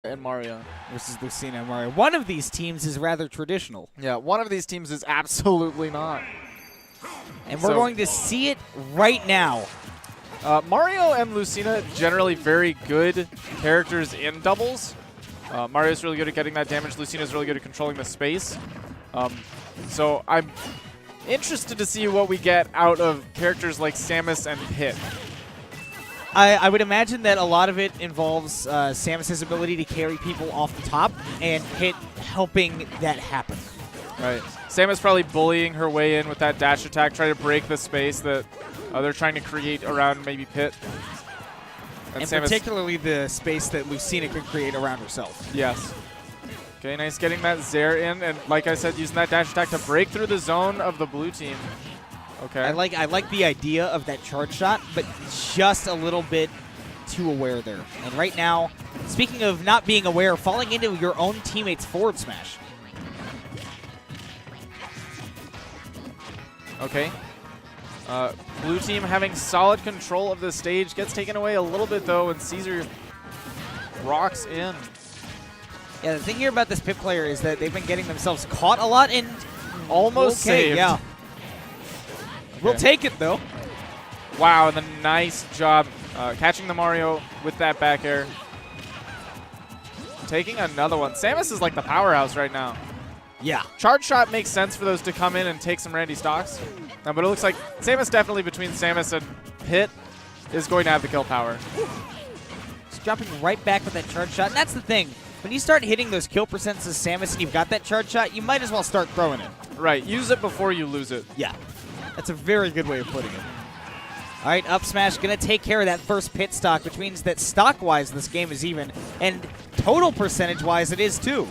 and Mario. Versus Lucina and Mario. One of these teams is rather traditional. Yeah, one of these teams is absolutely not. And we're going to see it right now. Mario and Lucina, generally very good characters in doubles. Mario's really good at getting that damage. Lucina's really good at controlling the space. So I'm interested to see what we get out of characters like Samus and Pit. I would imagine that a lot of it involves Samus's ability to carry people off the top and Pit helping that happen. Right. Samus probably bullying her way in with that dash attack, trying to break the space that they're trying to create around maybe Pit. And particularly the space that Lucina can create around herself. Yes. Okay, nice getting that Zair in, and like I said, using that dash attack to break through the zone of the blue team. Okay. I like the idea of that charge shot, but just a little bit too aware there. And right now, speaking of not being aware, falling into your own teammate's forward smash. Okay. Blue team having solid control of the stage. Gets taken away a little bit, though, and Caesar rocks in. Yeah, the thing here about this Pit player is that they've been getting themselves caught a lot and almost saved. Yeah. Okay. We'll take it, though. Wow, and a nice job catching the Mario with that back air. Taking another one. Samus is like the powerhouse right now. Yeah. Charge shot makes sense for those to come in and take some Randy stocks. But it looks like Samus definitely between Samus and Pit is going to have the kill power. Just jumping right back with that charge shot. And that's the thing. When you start hitting those kill percents as Samus and you've got that charge shot, you might as well start throwing it. Right. Use it before you lose it. Yeah. That's a very good way of putting it. All right, up smash going to take care of that first Pit stock, which means that stock-wise this game is even, and total percentage-wise it is too.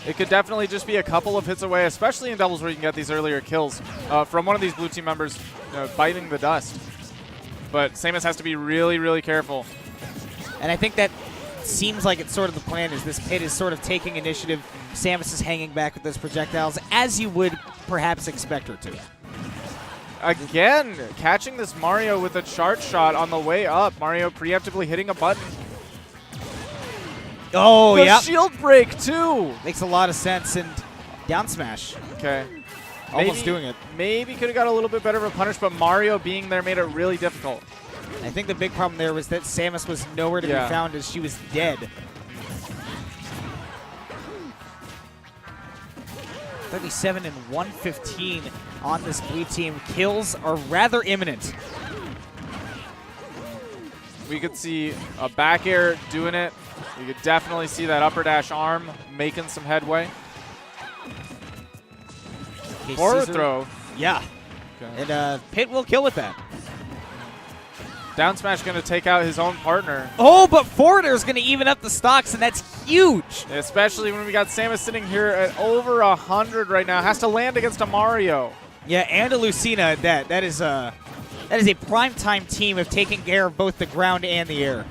It could definitely just be a couple of hits away, especially in doubles where you can get these earlier kills from one of these blue team members biting the dust. But Samus has to be really, really careful. And I think that seems like it's sort of the plan, is this Pit is sort of taking initiative. Samus is hanging back with those projectiles, as you would perhaps expect her to. Again, catching this Mario with a charge shot on the way up. Mario preemptively hitting a button. Oh, yeah. Shield break, too. Makes a lot of sense. And down smash. Okay. Almost doing it. Maybe could have got a little bit better of a punish, but Mario being there made it really difficult. I think the big problem there was that Samus was nowhere to be found as she was dead. 37 and 115 on this blue team. Kills are rather imminent. We could see a back air doing it. We could definitely see that upper dash arm making some headway. Okay, Forward Caesar, throw. Yeah. Okay. And Pit will kill with that. Down smash going to take out his own partner. Oh, but forward air is going to even up the stocks, and that's huge. Especially when we got Samus sitting here at over 100 right now. Has to land against a Mario. Yeah, and a Lucina at that. That is a primetime team of taking care of both the ground and the air.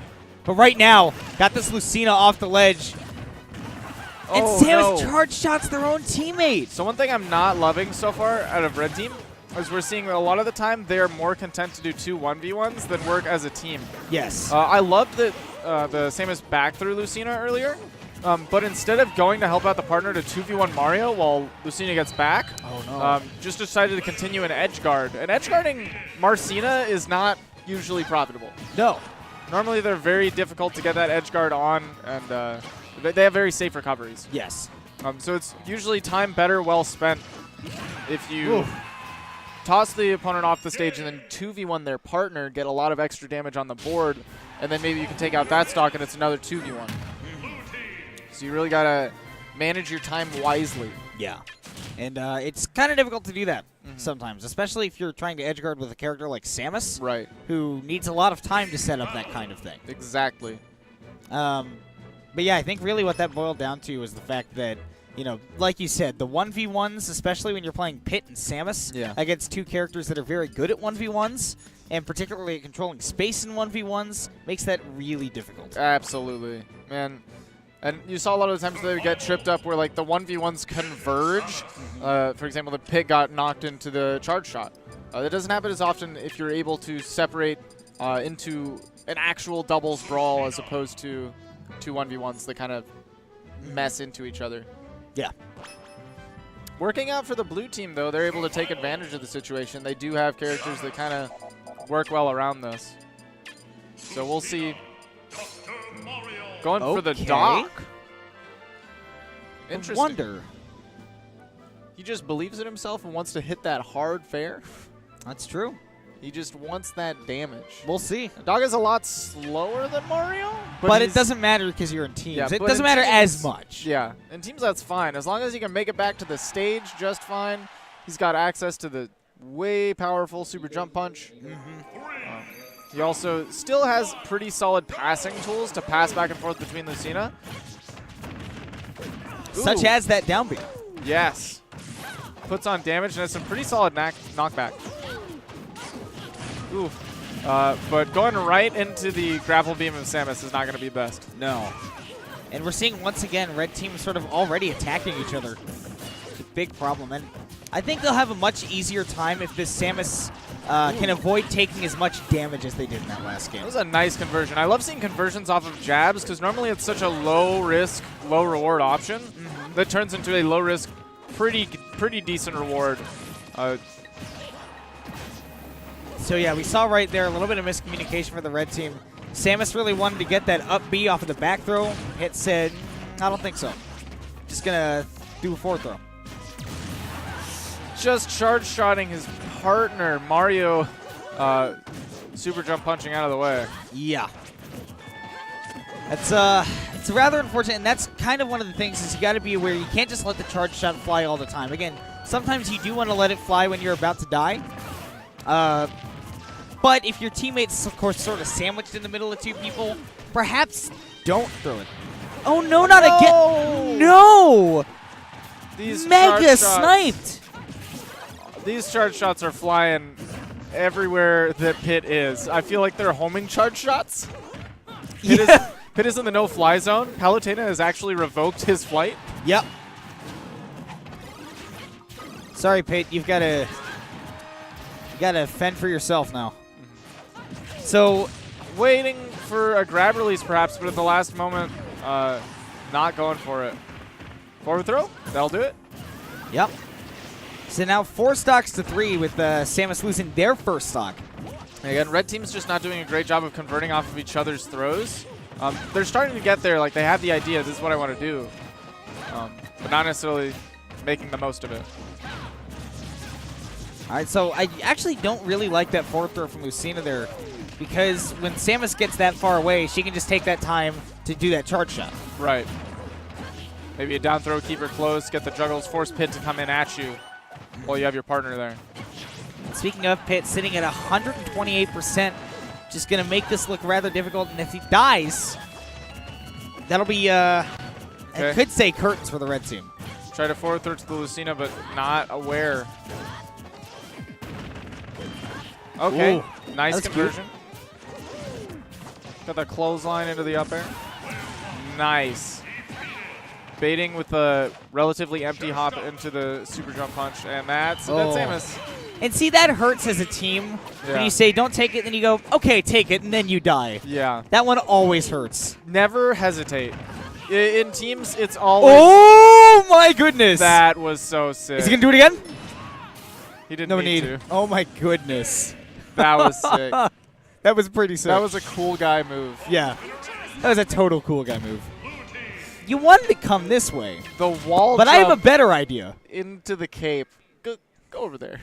But right now, got this Lucina off the ledge. And Samus charge shots their own teammate. So one thing I'm not loving so far out of Red Team is we're seeing a lot of the time they're more content to do 2 1v1s than work as a team. Yes. I loved that the Samus back through Lucina earlier, but instead of going to help out the partner to 2v1 Mario while Lucina gets back, just decided to continue an edge guard. And edge guarding Marcina is not usually profitable. No. Normally they're very difficult to get that edge guard on, and they have very safe recoveries. Yes. So it's usually time better well spent if you toss the opponent off the stage and then 2v1 their partner, get a lot of extra damage on the board, and then maybe you can take out that stock and it's another 2v1. So you really got to manage your time wisely. Yeah. And it's kind of difficult to do that sometimes, especially if you're trying to edge guard with a character like Samus, right? Who needs a lot of time to set up that kind of thing. Exactly. But yeah, I think really what that boiled down to was the fact that, you know, like you said, the 1v1s, especially when you're playing Pit and Samus against 2 characters that are very good at 1v1s, and particularly at controlling space in 1v1s, makes that really difficult. Absolutely. Man. And you saw a lot of the times they would get tripped up where, like, the 1v1s converge. For example, the Pit got knocked into the charge shot. That doesn't happen as often if you're able to separate into an actual doubles brawl as opposed to two 1v1s that kind of mess into each other. Yeah. Working out for the blue team, though, they're able to take advantage of the situation. They do have characters that kind of work well around this. So we'll see. Going for the dock. Interesting. Wonder. He just believes in himself and wants to hit that hard fair. That's true. He just wants that damage. We'll see. Dog is a lot slower than Mario. But it doesn't matter because you're in teams. Yeah, it doesn't matter as much. Yeah. In teams, that's fine. As long as he can make it back to the stage just fine. He's got access to the way powerful super jump punch. He also still has pretty solid passing tools to pass back and forth between Lucina. Such as that down B. Yes. Puts on damage and has some pretty solid knockback. Ooh. But going right into the grapple beam of Samus is not going to be best. No. And we're seeing, once again, red team sort of already attacking each other. It's a big problem. And I think they'll have a much easier time if this Samus can avoid taking as much damage as they did in that last game. That was a nice conversion. I love seeing conversions off of jabs because normally it's such a low-risk, low-reward option that turns into a low-risk, pretty decent reward. So yeah, we saw right there a little bit of miscommunication for the red team. Samus really wanted to get that up B off of the back throw. Hit said, I don't think so. Just gonna do a forward throw. Just charge-shotting his partner, Mario, super jump punching out of the way. Yeah. It's rather unfortunate, and that's kind of one of the things is you got to be aware you can't just let the charge shot fly all the time. Again, sometimes you do want to let it fly when you're about to die. But if your teammate's, of course, sort of sandwiched in the middle of two people, perhaps don't throw it. Oh, no, not again. No! These Mega sniped! These charge shots are flying everywhere that Pit is. I feel like they're homing charge shots. Pit is in the no-fly zone. Palutena has actually revoked his flight. Yep. Sorry, Pit. You gotta fend for yourself now. So, waiting for a grab release, perhaps, but at the last moment, not going for it. Forward throw. That'll do it. Yep. So now 4 stocks to 3 with Samus losing their first stock. Again, red team's just not doing a great job of converting off of each other's throws. They're starting to get there. Like, they have the idea, this is what I want to do. But not necessarily making the most of it. All right, so I actually don't really like that forward throw from Lucina there because when Samus gets that far away, she can just take that time to do that charge shot. Right. Maybe a down throw, keep her close, get the juggles, force Pit to come in at you while you have your partner there. Speaking of Pit, sitting at 128%, just going to make this look rather difficult. And if he dies, that'll be, I could say curtains for the red team. Try to forward throw to the Lucina, but not aware. Okay, ooh, nice conversion. Got the clothesline into the up air. Nice. Baiting with a relatively empty hop into the super jump punch, and that's Samus. And see, that hurts as a team. Yeah. When you say, don't take it, then you go, okay, take it, and then you die. Yeah. That one always hurts. Never hesitate. In teams, it's always... Oh, my goodness. That was so sick. Is he going to do it again? He didn't need to. Oh, my goodness. That was sick. That was pretty sick. That was a cool guy move. Yeah. That was a total cool guy move. You wanted to come this way. The wall But I have a better idea. Into the cape. Go over there.